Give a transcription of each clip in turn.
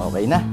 Okay na.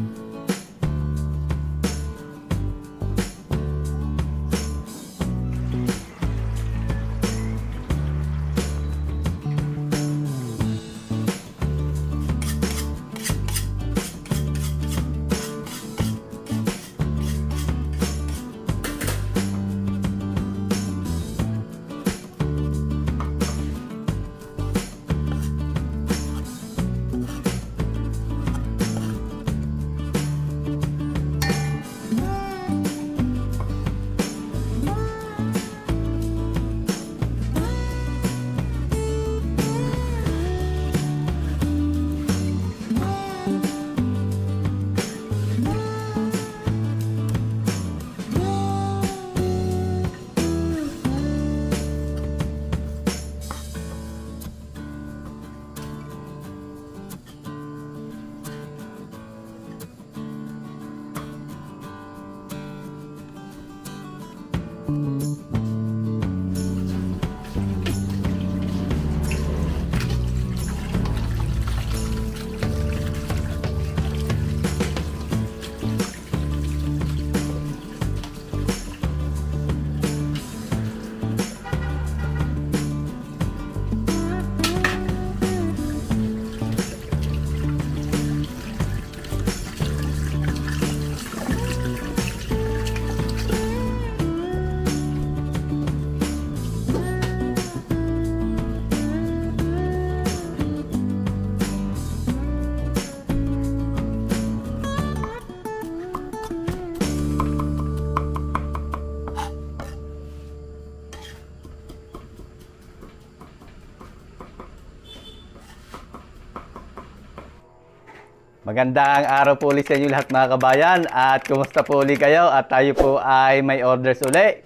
Magandang araw po ulit sa inyo lahat mga kabayan, at kumusta po ulit kayo, at tayo po ay may orders uli.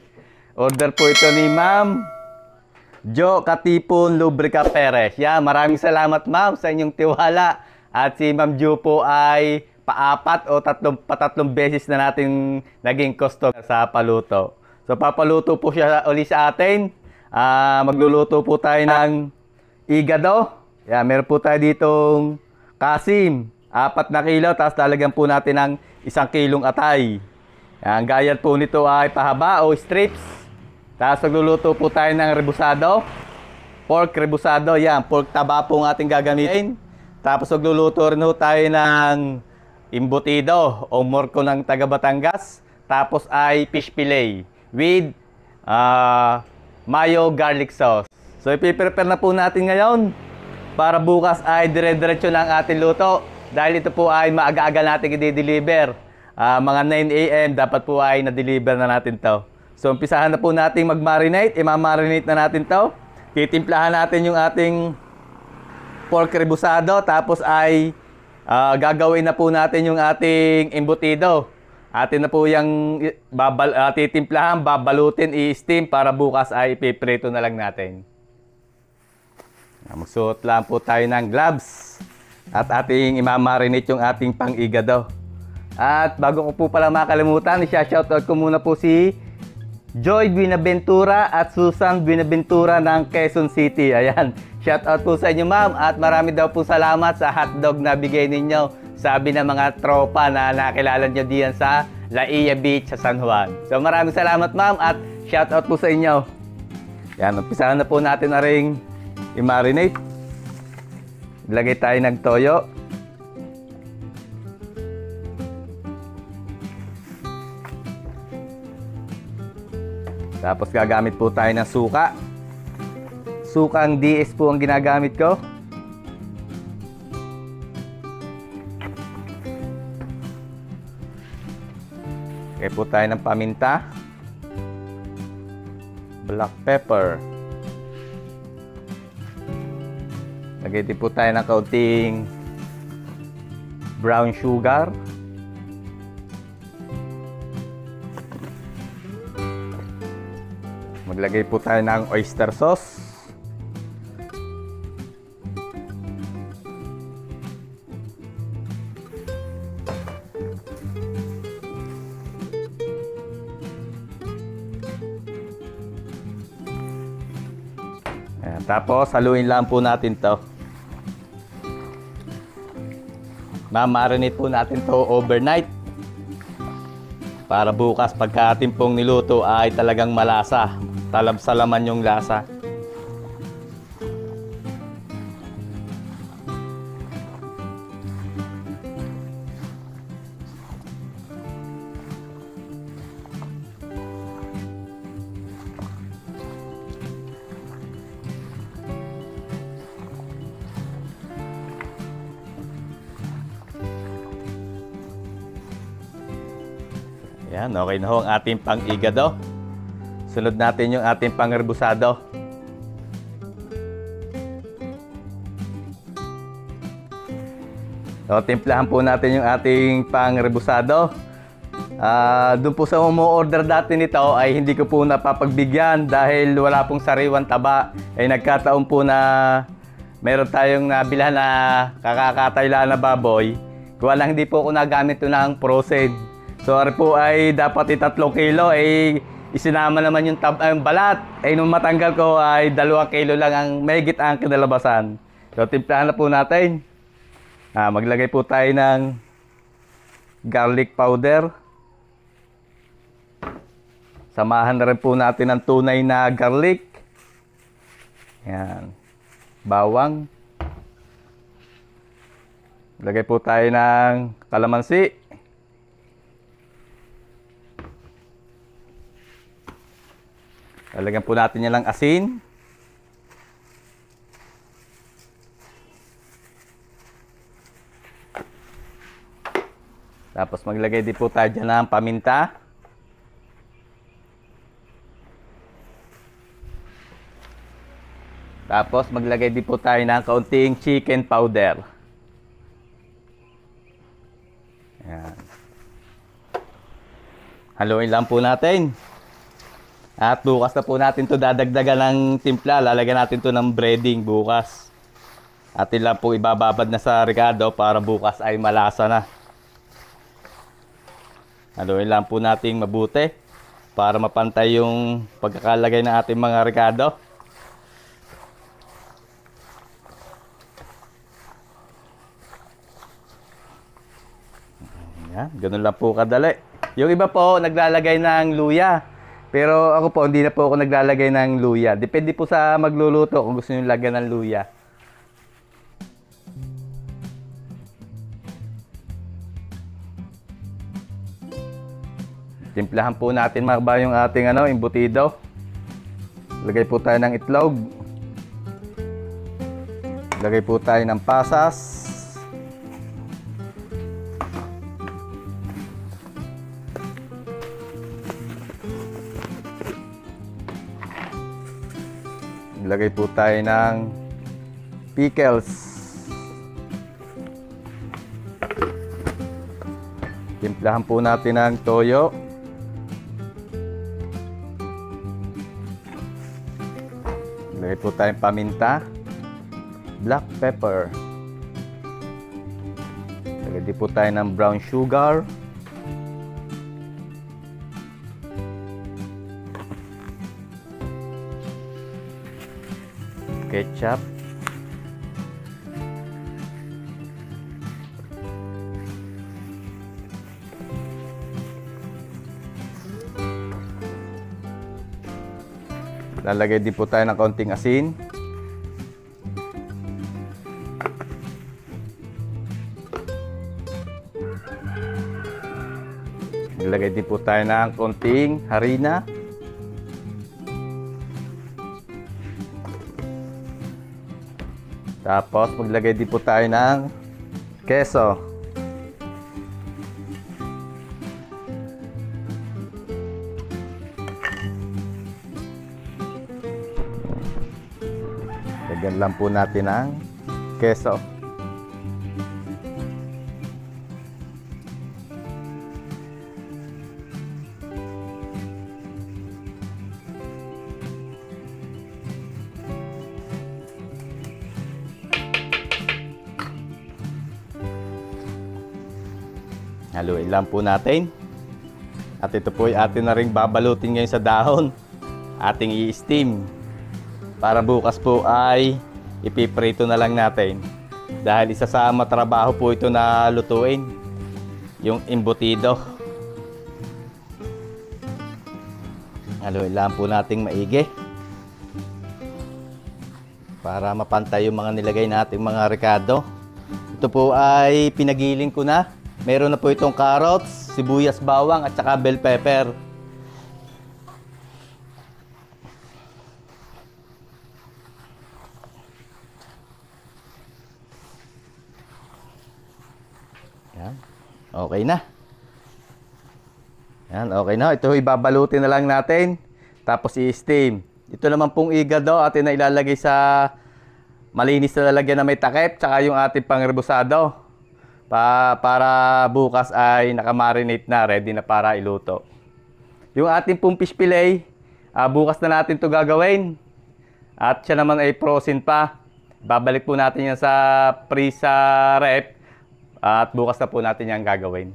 Order po ito ni Ma'am Jo Katipon Lubrica Perez. Yan, maraming salamat ma'am sa inyong tiwala, at si Ma'am Jo po ay paapat o tatlong beses na nating naging customer sa paluto. So papaluto po siya uli sa atin. Magluluto po tayo ng igado. Yan, meron po tayo ditong kasim, 4 na kilo, tapos lalagyan po natin ng 1 kilong atay. Ang gayat po nito ay pahaba o strips. Tapos magluluto po tayo ng rebusado, pork rebusado. Yan, pork taba po ang ating gagamitin. Tapos magluluto rin po tayo ng embutido o morco ng taga Batangas. Tapos ay fish fillet with mayo garlic sauce. So ipiprepare na po natin ngayon para bukas ay dire-diretso na ang ating luto. Dahil ito po ay maaga-aga natin i-deliver. Mga 9 AM dapat po ay na-deliver na natin to. So umpisahan na po natin mag-marinate. Ima-marinate na natin to. Titimplahan natin yung ating pork rebusado. Tapos ay gagawin na po natin yung ating embutido. Atin na po yung titimplahan, babalutin, i-steam para bukas ay ipiprito na lang natin. Magsuot lang po tayo ng gloves. At ating imamarinate yung ating pang-igado. At bago ko po pala makalimutan, i-shoutout ko muna po si Joy Buenaventura at Susan Buenaventura ng Quezon City. Ayan, shoutout po sa inyo ma'am, at marami daw po salamat sa hotdog na bigay ninyo, sabi ng mga tropa na nakilala nyo diyan sa La Ia Beach sa San Juan. So maraming salamat ma'am, at shoutout po sa inyo. Yan, umpisahan na po natin na ring i-marinate. Lagay tayo ng toyo. Tapos gagamit po tayo ng suka. Sukang DS po ang ginagamit ko. Lagay po tayo ng paminta. Black pepper. Lagay din po tayo ng kaunting brown sugar. Maglagay po tayo ng oyster sauce. Ayan, tapos haluin lang po natin to. Mamarinate po natin to overnight. Para bukas pagka ating pong niluto ay talagang malasa. Talab-salaman yung lasa. Yan, okay na ho ang ating pang-igado. Sunod natin yung ating pang-rebusado. So, timplahan po natin yung ating pang-rebusado. Doon po sa umu-order dati nito ay hindi ko po napapagbigyan dahil wala pong sariwang taba. Ay nagkataon po na meron tayong nabilhan na kakakatayla na baboy. Kung lang hindi po ako nagamit ito ng frozen. So, po ay dapat 3 kilo, ay isinama naman yung balat. Ay nung matanggal ko ay 2 kilo lang ang mahigit ang kinalabasan. So, timplahan na po natin. Maglagay po tayo ng garlic powder. Samahan na rin po natin ang tunay na garlic. Yan. Bawang. Lagay po tayo ng kalamansi. Lalagyan po natin yan lang asin. Tapos maglagay din po tayo dyan ng paminta. Tapos maglagay din po tayo ng kaunting chicken powder. Yan. Haluin lang po natin. At bukas na po natin to dadagdagan ng timpla. Lalagyan natin to ng breading bukas. Atin lang po ibababad na sa rekado para bukas ay malasa na. Haluin lang po natin mabuti para mapantay yung pagkakalagay ng ating mga rekado. Yan, ganun lang po kadali. Yung iba po naglalagay ng luya. Pero ako po, hindi na po ako naglalagay ng luya. Depende po sa magluluto kung gusto nyo lagyan ng luya. Timplahan po natin mga yung ating embutido. Lagay po tayo ng itlog. Lagay po tayo ng pasas. Lagay po tayo ng pickles. Timplahan po natin ng toyo. Lagay po tayong paminta. Black pepper. Lagay din po tayo ng brown sugar. Ketchup. Lalagay din po tayo ng kaunting asin. Lalagay din po tayo ng kaunting harina. Tapos maglagay din po tayo ng keso. Lagyan lang po natin ng keso. Haluin lang po natin. At ito po ay atin na rin babalutin ngayon sa dahon. Ating i-steam. Para bukas po ay ipiprito na lang natin. Dahil isa sa matrabaho po ito na lutuin, yung embutido. Haluin lang po nating maigi para mapantay yung mga nilagay nating mga rekado. Ito po ay pinagiling ko na. Meron na po itong carrots, sibuyas, bawang at saka bell pepper. Yan. Okay na. Yan, okay na. Ito ibabalutin na lang natin. Tapos i-steam. Ito naman pong igado atin na ilalagay sa malinis na lalagyan na may takip. Tsaka yung ating pangrebusado. Para bukas ay nakamarinate na. Ready na para iluto. Yung ating pong fish fillet, bukas na natin ito gagawin. At siya naman ay frozen pa. Babalik po natin yan sa freeze sa rep. At bukas na po natin yan gagawin.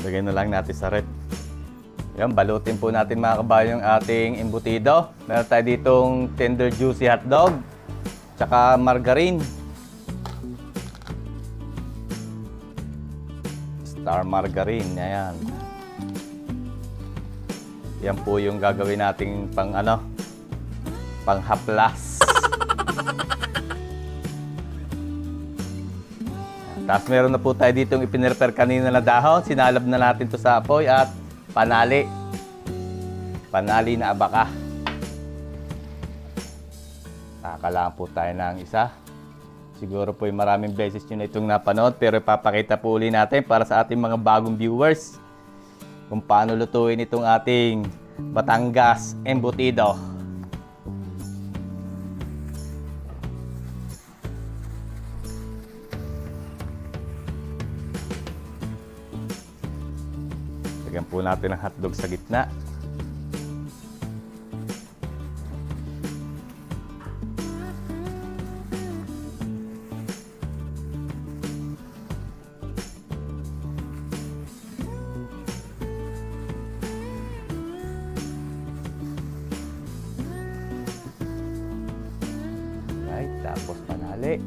Lagay na lang natin sa rep. Yan, balutin po natin mga kabayo yung ating embutido. Meron tayo ditong tender juicy hotdog, tsaka margarine. Star margarine, ayan. Yan po yung gagawin nating pang haplas. Tapos meron na po tayo ditong ipinirper kanina na dahon. Sinalab na natin to sa apoy at panali. Panali na abaka. Nakalaan po tayo ng isa. Siguro po yung maraming beses nyo na itong napanood. Pero ipapakita po uli natin para sa ating mga bagong viewers kung paano lutuin itong ating Batangas embutido. Lagyan po natin ang hotdog sa gitna. Right, tapos panali.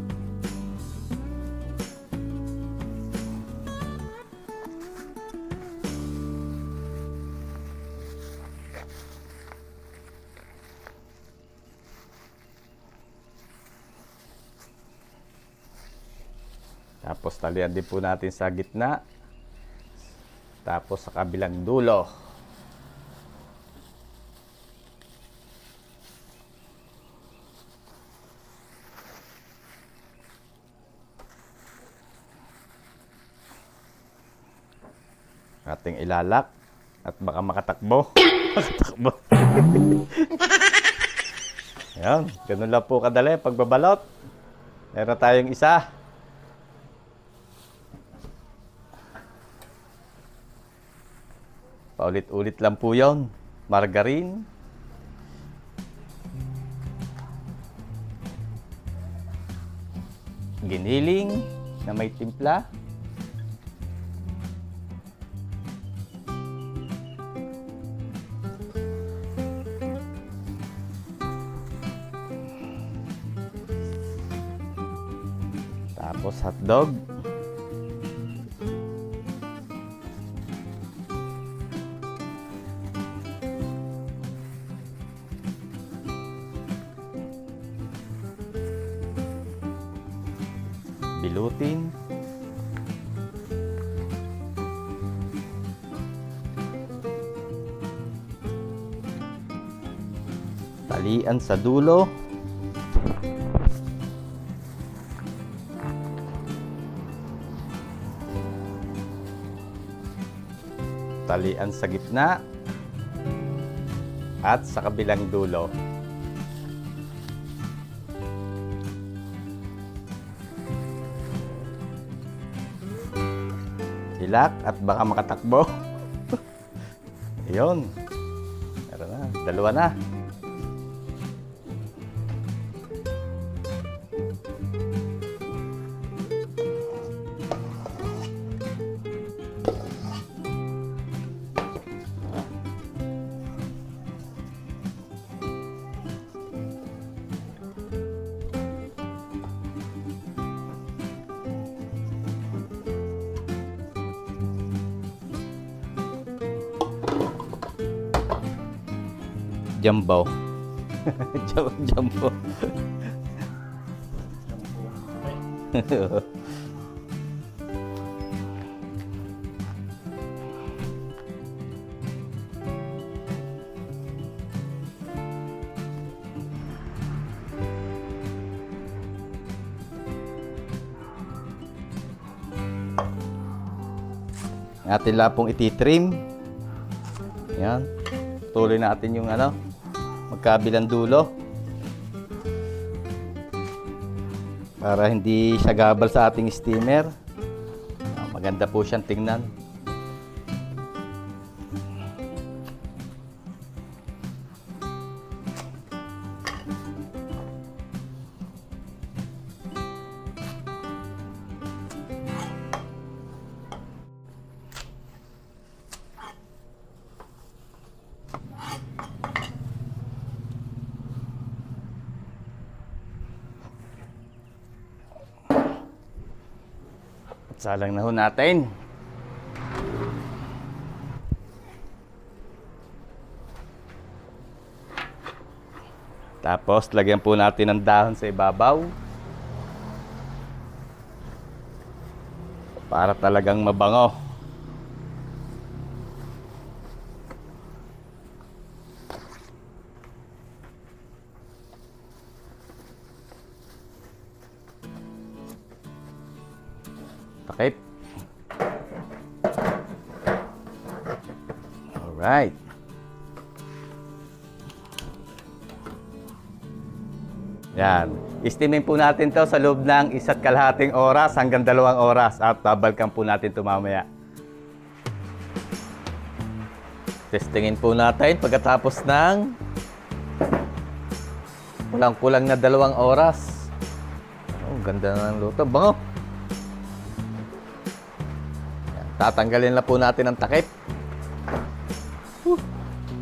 Tapos talian din po natin sa gitna. Tapos sa kabilang dulo. Ating ilalak at baka makatakbo. Makatakbo. Ayan, ganun lang po kadali pagbabalot. Meron tayong isa. Paulit-ulit lang po yun. Margarine. Giniling na may timpla. Tapos hotdog. Bilutin. Talian sa dulo. Talian sa gitna. At sa kabilang dulo. Hilak at baka makatakbo. Ayun. Meron na. Dalawa na. Jumbo. Jumbo. Atin lang pong ititrim. Yan. Tuloy natin yung magkabilang dulo para hindi siya gabal sa ating steamer. Maganda po siyang tingnan. Salang na ho natin. Tapos, lagyan po natin ng dahon sa ibabaw. Para talagang mabango. Takip. Alright. Yan. Istimin po natin to sa loob ng 1.5 oras hanggang 2 oras at babalikan po natin ito mamaya. Testingin po natin pagkatapos ng kulang-kulang na 2 oras. Oh, ganda na ng luto. Bango. Yan. Tatanggalin na po natin ang takip.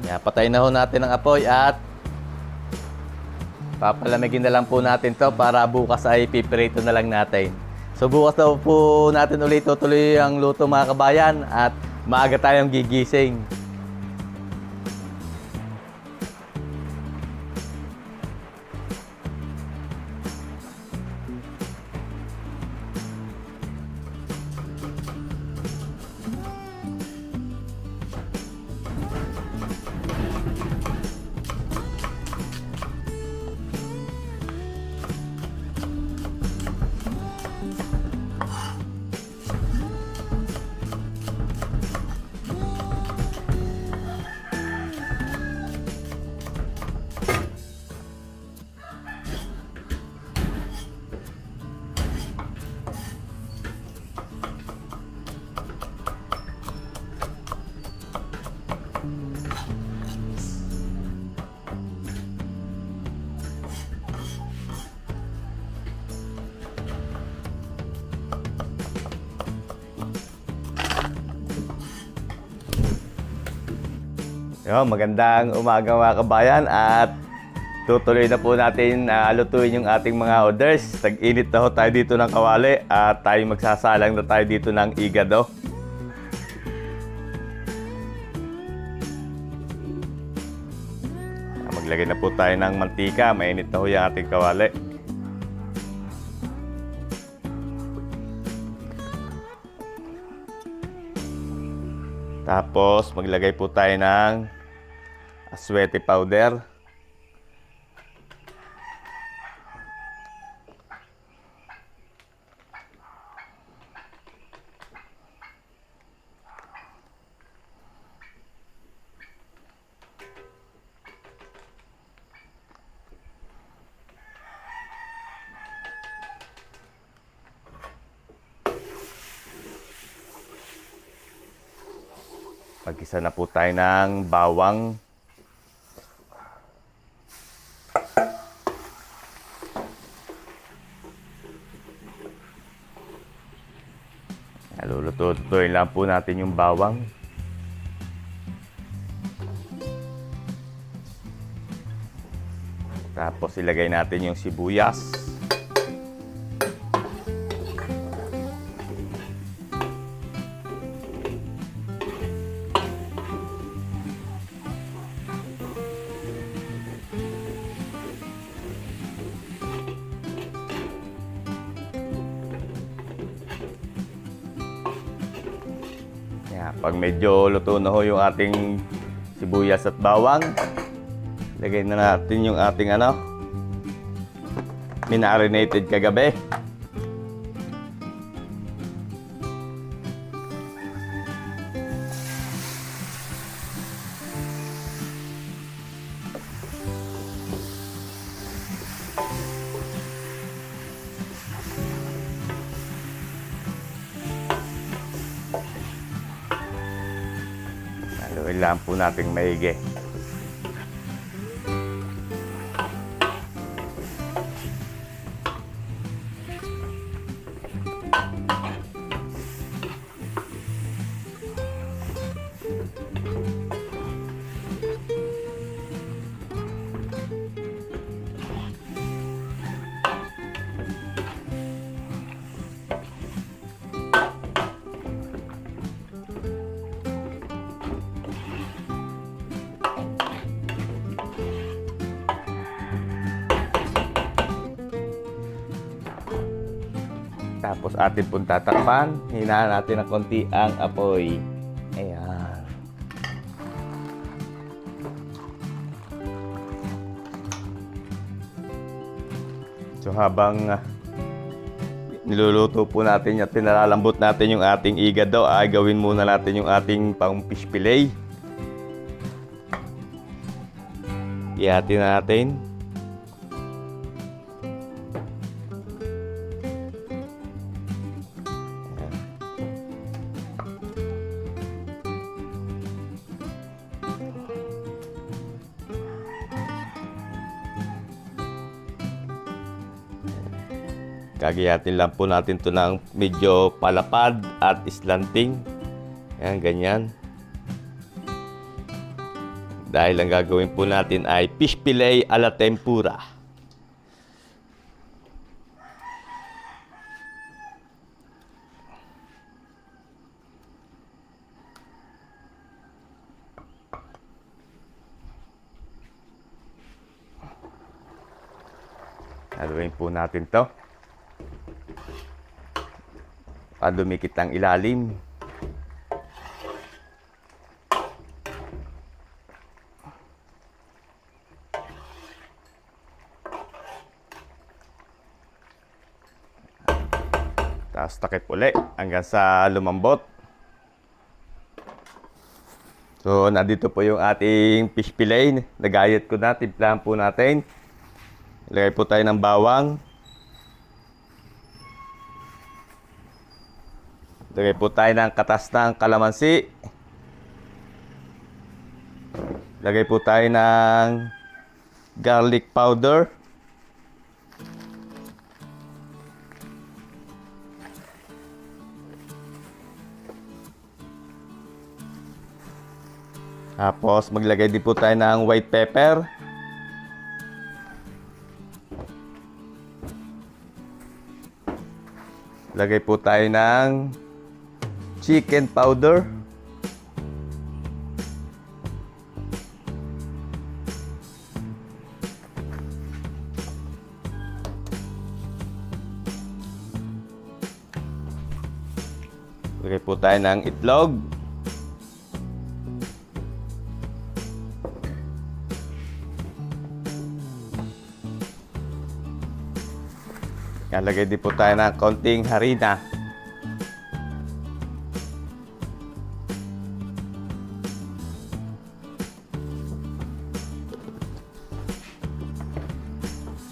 Yan. Patayin na ho natin ang apoy at papalamigin na lang po natin to para bukas ay piprito na lang natin. So bukas daw po natin ulit tutuloy ang luto mga kabayan at maaga tayong gigising. Yo, magandang umaga mga kabayan at tutuloy na po natin lutuin yung ating mga orders. Tag-init na ho tayo dito ng kawali at tayo magsasalang na tayo dito ng igado. Maglagay na po tayo ng mantika, mainit na ho yung ating kawali. Tapos maglagay po tayo ng aswete powder. Mag-isa na po tayo ng bawang. Luluto-lutuin lang po natin yung bawang. Tapos ilagay natin yung sibuyas. Pag medyo luto na ho yung ating sibuyas at bawang, lagay na natin yung ating minarinated kagabi. Haluin lang po natin maigi. Tapos atin pong tatakpan. Hinaan natin ng konti ang apoy. Ayan. So habang niluluto po natin at pinalalambot natin yung ating igado, ay gawin muna natin yung ating pang fish fillet. Ihati na natin. Kagayatin lang po natin ito ng medyo palapad at slanting. Ayan, ganyan. Dahil ang gagawin po natin ay fish fillet a la tempura. Haluin po natin to. Dumikit ang ilalim. Tapos takip uli hanggang sa lumambot. So, nandito po yung ating fish fillet. Nagayat ko na, timplahan po natin. Ilagay po tayo ng bawang. Lagay po tayo ng katas ng kalamansi. Lagay po tayo ng garlic powder. Tapos maglagay din po tayo ng white pepper. Lagay po tayo ng chicken powder. Lagay po tayo ng itlog. Lagay din po tayo ng konting harina.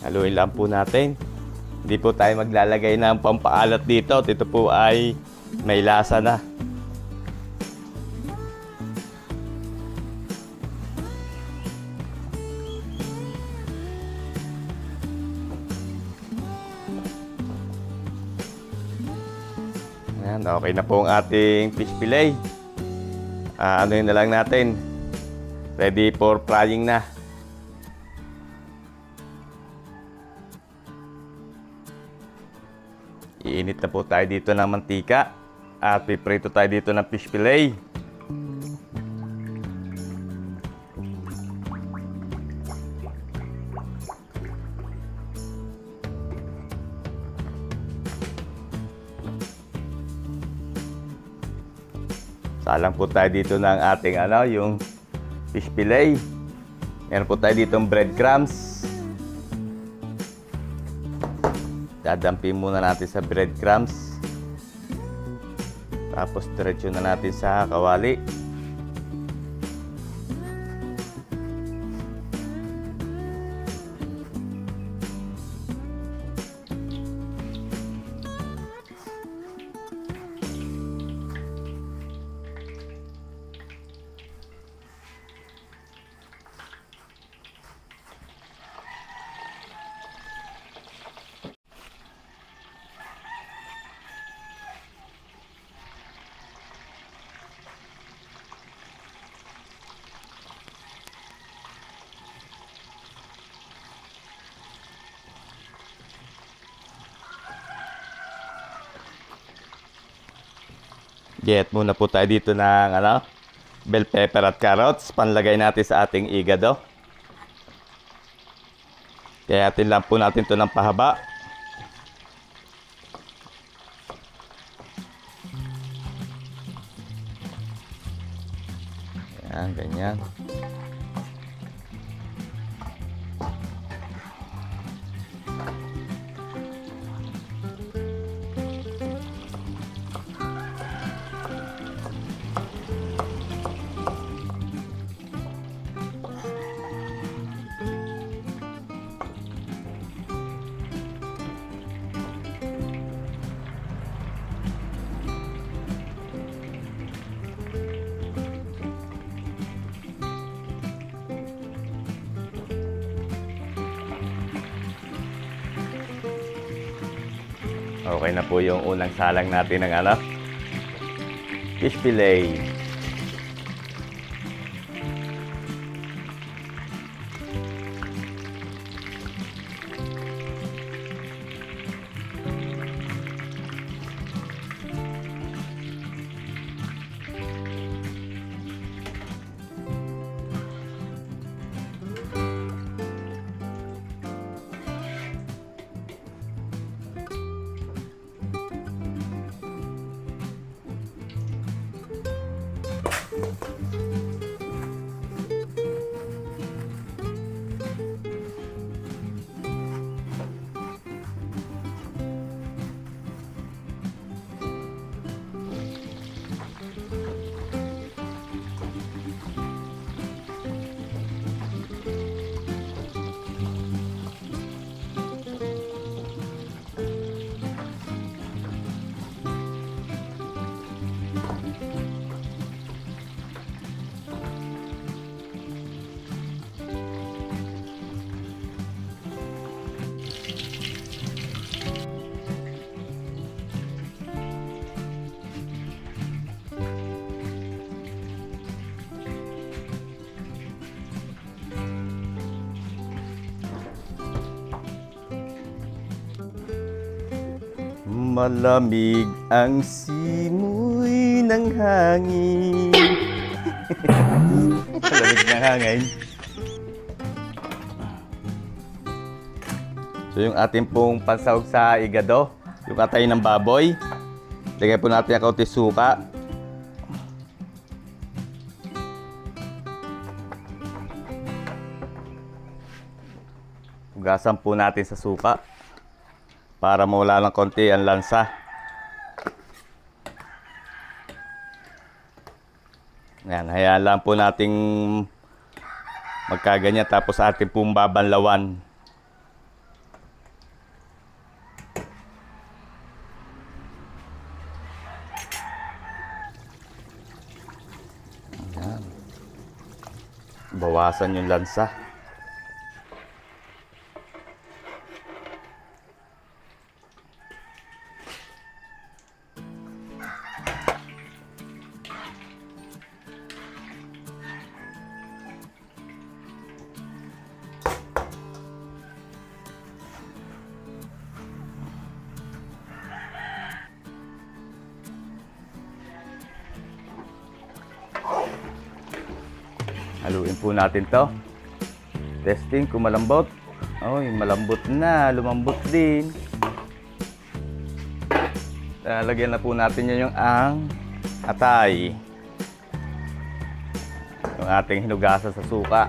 Haluin lang po natin. Hindi po tayo maglalagay ng pampaalat dito. Ito po ay may lasa na. Yan, okay na po ang ating fish fillet. Ano yun na lang natin. Ready for frying na. Iinit na po tayo dito ng mantika. At piprito tayo dito ng fish fillet. Salang po tayo dito ng ating yung fish fillet. Meron po tayo dito breadcrumbs. Dadampin muna natin sa breadcrumbs. Tapos diretso na natin sa kawali. Get muna po tayo dito ng bell pepper at carrots. Panlagay natin sa ating igado. Kaya lang po natin ito ng pahaba. Yan, ganyan. Okay na po yung unang salang natin ng fish fillet. Malamig ang simoy ng hangin. Malamig ng hangin. So yung ating pong pansahog sa igado, yung atay ng baboy. Lagyan po natin ang kaunti suka. Hugasan po natin sa suka para mawala ng konti ang lansa. Yan, hayaan lang po nating magkaganyan tapos ating pong babanlawan. Yan. Bawasan yung lansa. Haluin po natin to. Testing kung malambot. Oy, malambot na, lumambot din. Lalagyan na po natin yung atay. Yung ating hinugasan sa suka.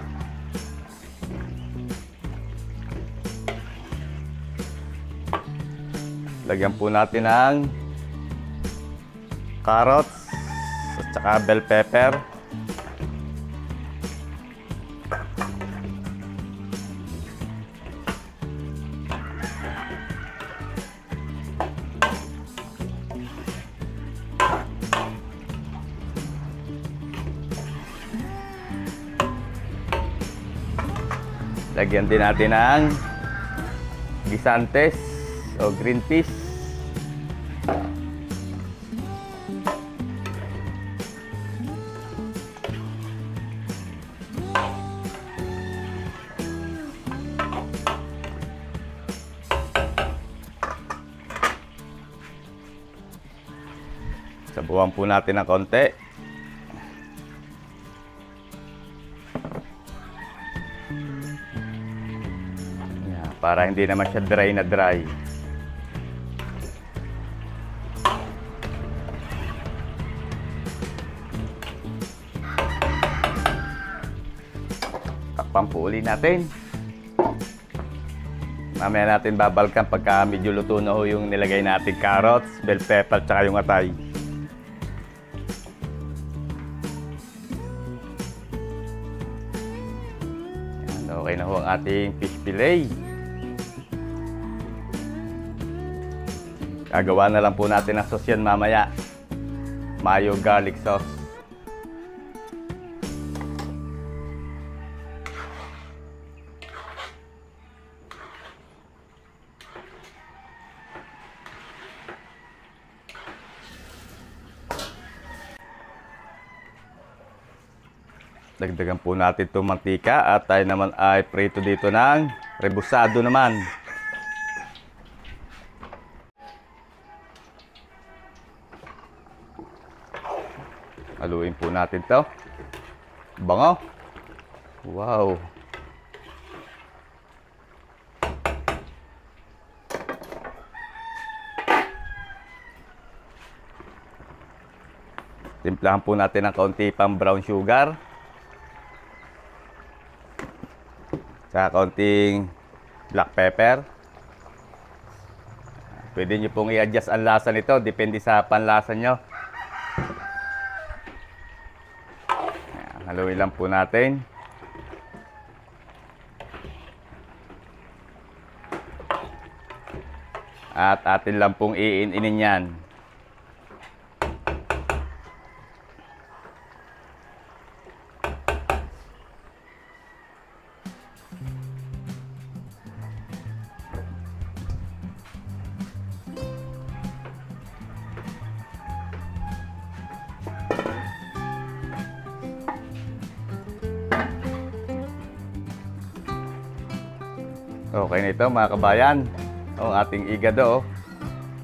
Lagyan po natin ng carrots at saka bell pepper. Lagyan din natin ng gisantes o green peas. Sabuhan po natin ng konti. Para hindi naman siya dry na dry. Takpan po uli natin. Mamaya natin babalkan pagka medyo luto na ho yung nilagay natin carrots, bell pepper, tsaka yung atay. Yan, okay na ho ang ating fish fillet. Gagawa na lang po natin ng sauce yan mamaya. Mayo garlic sauce. Dagdagan po natin itong mantika at tayo naman ay prito dito ng rebusado naman. Haluin po natin to. Bango. Wow. Timplahan po natin ng kaunti pang brown sugar. Saka kaunting black pepper. Pwede nyo pong i-adjust ang lasa nito. Depende sa panlasa nyo. Haluin lang po natin. At atin lang pong iin-inin yan. Okay na ito mga kabayan. O, ating igado,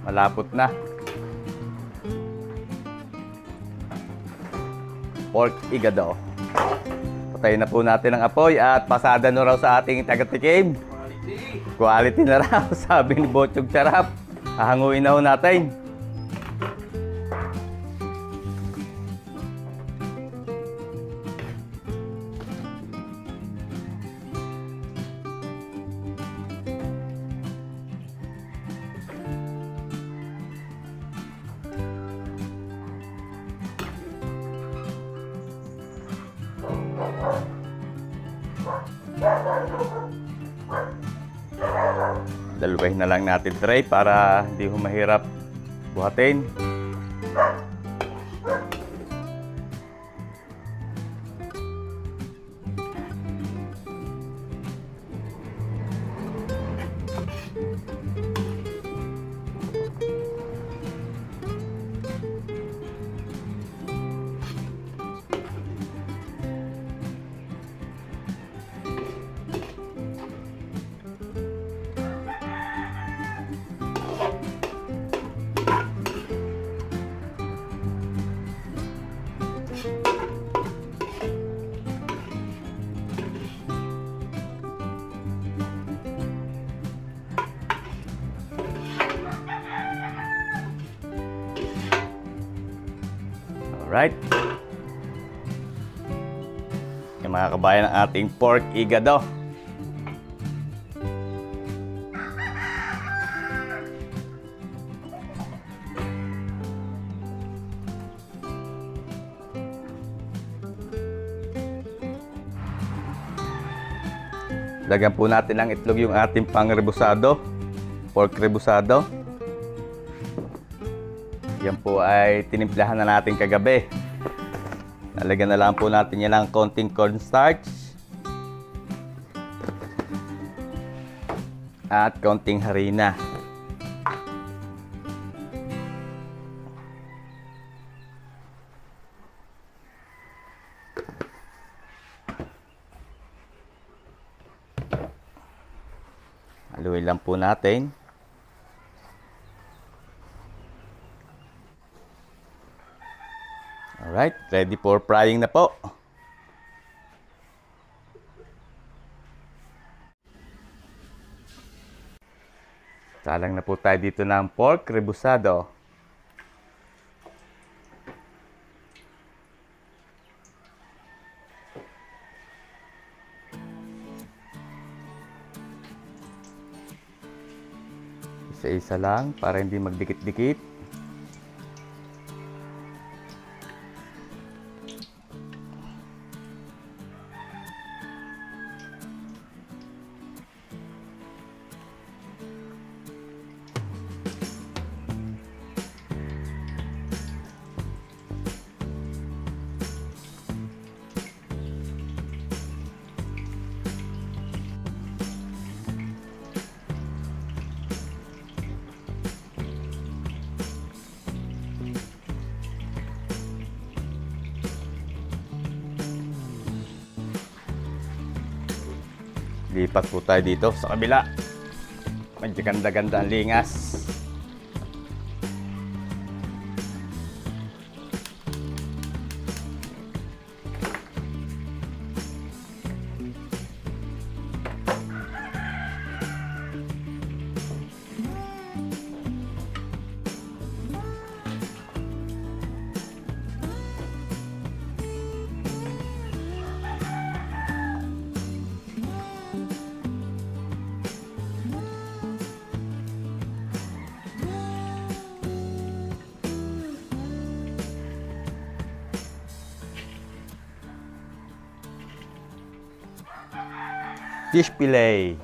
malapot na. Pork igado. Patayin na po natin ang apoy at pasada na raw sa ating taga-tikim. Quality na raw, sabi ni Bochog Sarap. Hahanguin na ho natin. Dalugahin na lang natin tray para hindi ho mahirap buhatin. Alright. Yung mga kabayan ng ating pork igado. Lagyan po natin ng itlog yung ating pang-rebusado, pork rebusado. Yan po ay tinimplahan na natin kagabi. Lalagyan na lang po natin yan ng konting cornstarch at konting harina. Haluin lang po natin. Alright, ready for frying na po. Salang na po tayo dito ng pork rebusado. Isa-isa lang para hindi magdikit-dikit. Lipat po tayo dito sa kabila. Medyo ganda-ganda ang lingas. Fish fillet.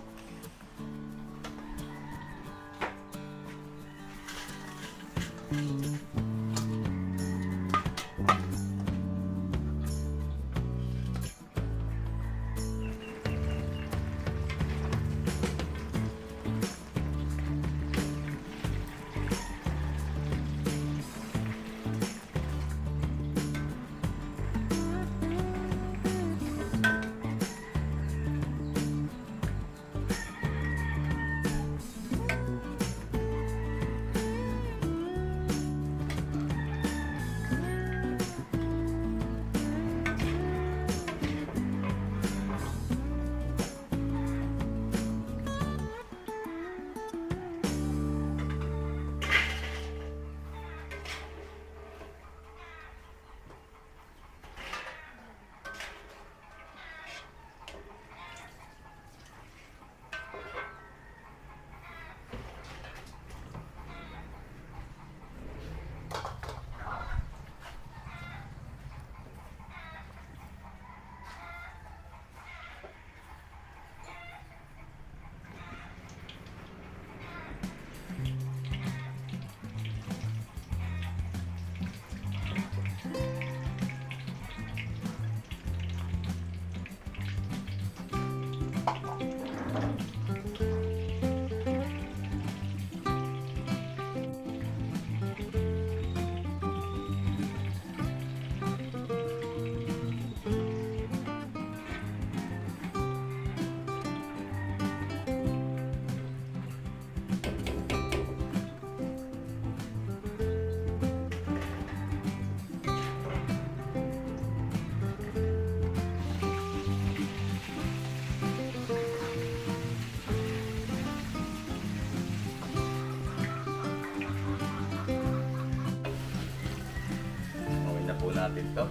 natin to.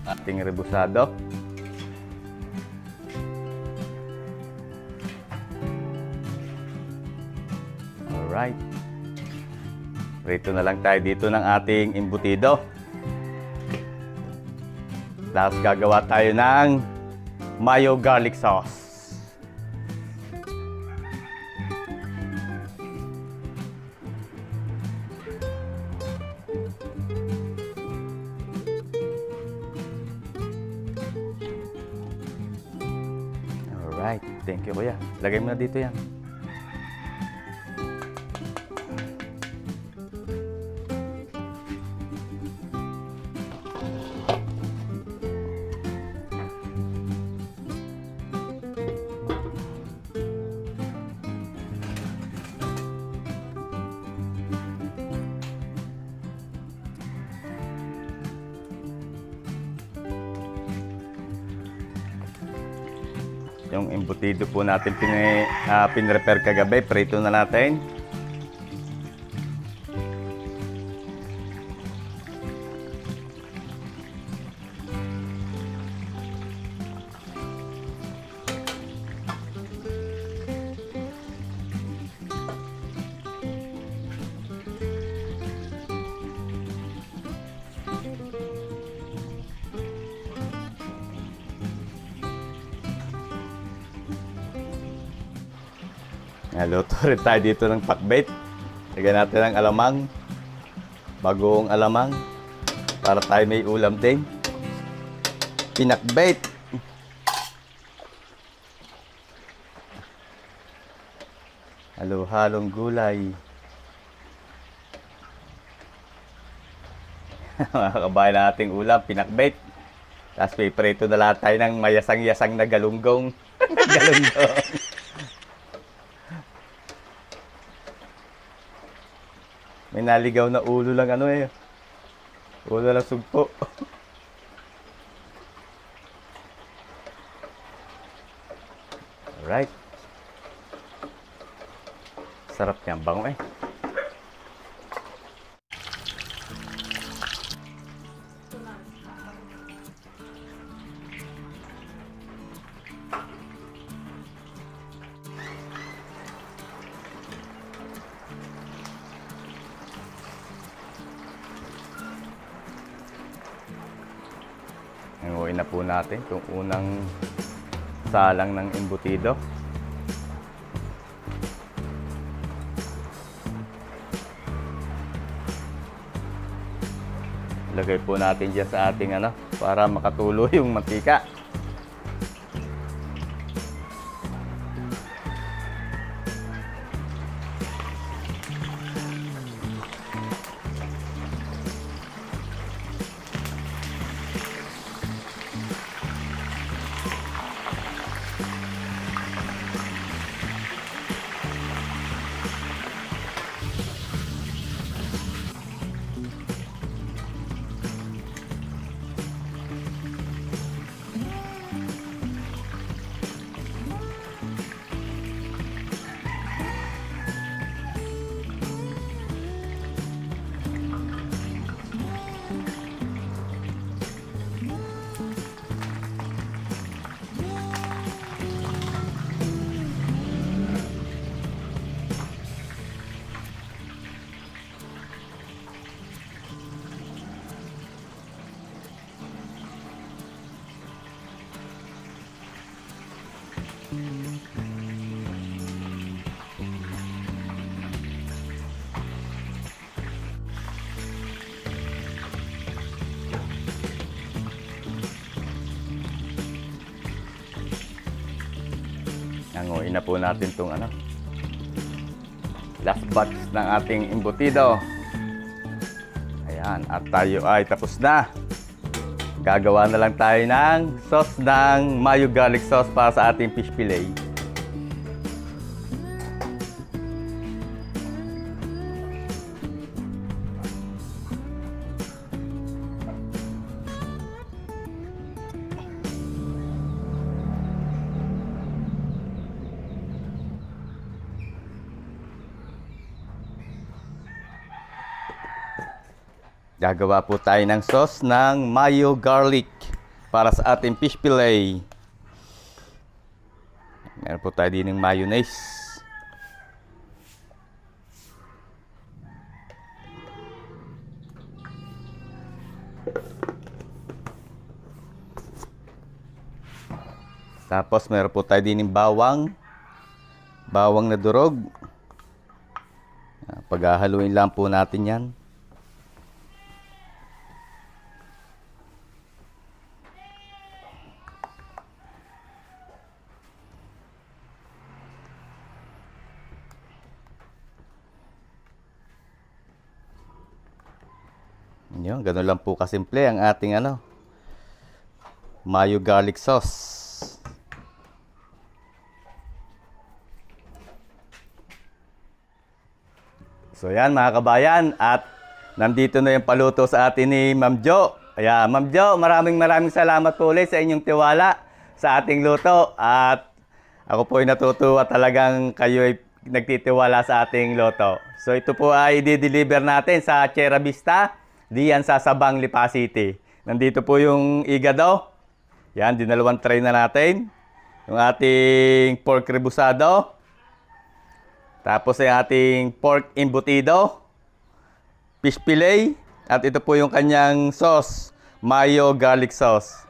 Ating rebusado. Alright. Prito na lang tayo dito ng ating embutido. Tapos gagawa tayo ng mayo garlic sauce. Alright, thank you kuya. Lagay mo na dito yan. Yung embutido po natin pinrepair kagabi, prito na natin. Luto rin tayo dito ng pakbait. Lagyan natin ng alamang. Bagong alamang. Para tayo may ulam din. Pinakbait. Halo-halong gulay. Mga kabayan na ating ulam, pinakbait. Tapos may prito na lahat tayo ng mayasang-yasang na galunggong. Galunggong. May naligaw na ulo lang ulo lang sugpo. Alright. Sarap niyan, bango Hanguin na po natin itong unang salang ng embutido. Lagay po natin dyan sa ating para makatulo yung mantika. Hanguin na po natin itong last batch ng ating embutido. Ayan, at tayo ay tapos na. Gagawa na lang tayo ng sauce ng mayo garlic sauce para sa ating fish fillet. Gagawa po tayo ng sauce ng mayo garlic para sa ating fish fillet. Meron po tayo din ng mayonnaise. Tapos meron po tayo din ng bawang na durog. Paghahaluin lang po natin yan. Yun, ganun lang po kasimple ang ating mayo garlic sauce. So yan mga kabayan, at nandito na yung paluto sa atin ni Ma'am Jo. Ayan, Ma'am Jo, maraming salamat po ulit sa inyong tiwala sa ating luto. At ako po ay natutuwa talagang kayo ay nagtitiwala sa ating luto. So ito po ay i-deliver natin sa Sierra Vista, diyan sa Sabang, Lipa City. Nandito po yung igado. Yan, dinalawang tray na natin. Yung ating pork rebusado. Tapos ay ating pork embutido, fish fillet, at ito po yung kanyang sauce, mayo garlic sauce.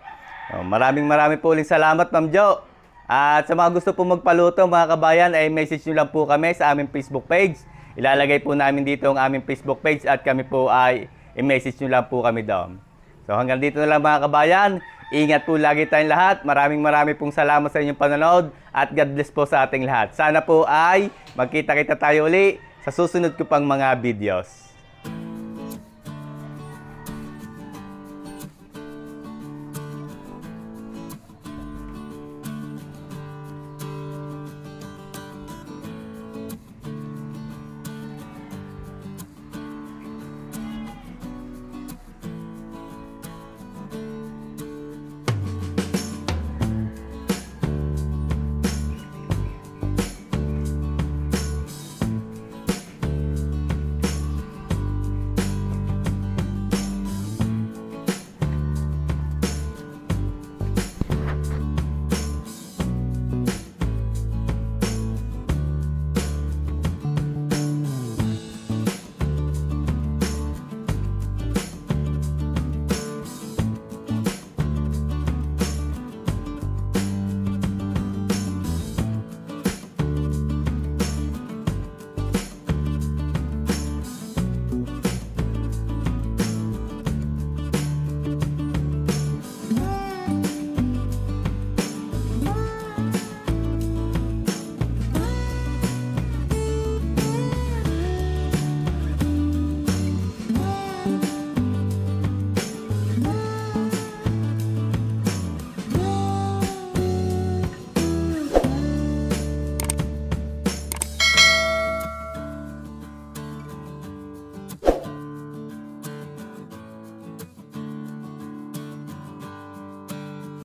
Maraming po ulit salamat, Ma'am Jo. At sa mga gusto po magpaluto, mga kabayan, ay message nyo lang po kami sa aming Facebook page. Ilalagay po namin dito ang aming Facebook page at kami po ay i-message nyo lang po kami doon. So hanggang dito na lang mga kabayan. Ingat po lagi tayong lahat. Maraming pong salamat sa inyong panonood at God bless po sa ating lahat. Sana po ay magkita-kita tayo uli sa susunod ko pang mga videos.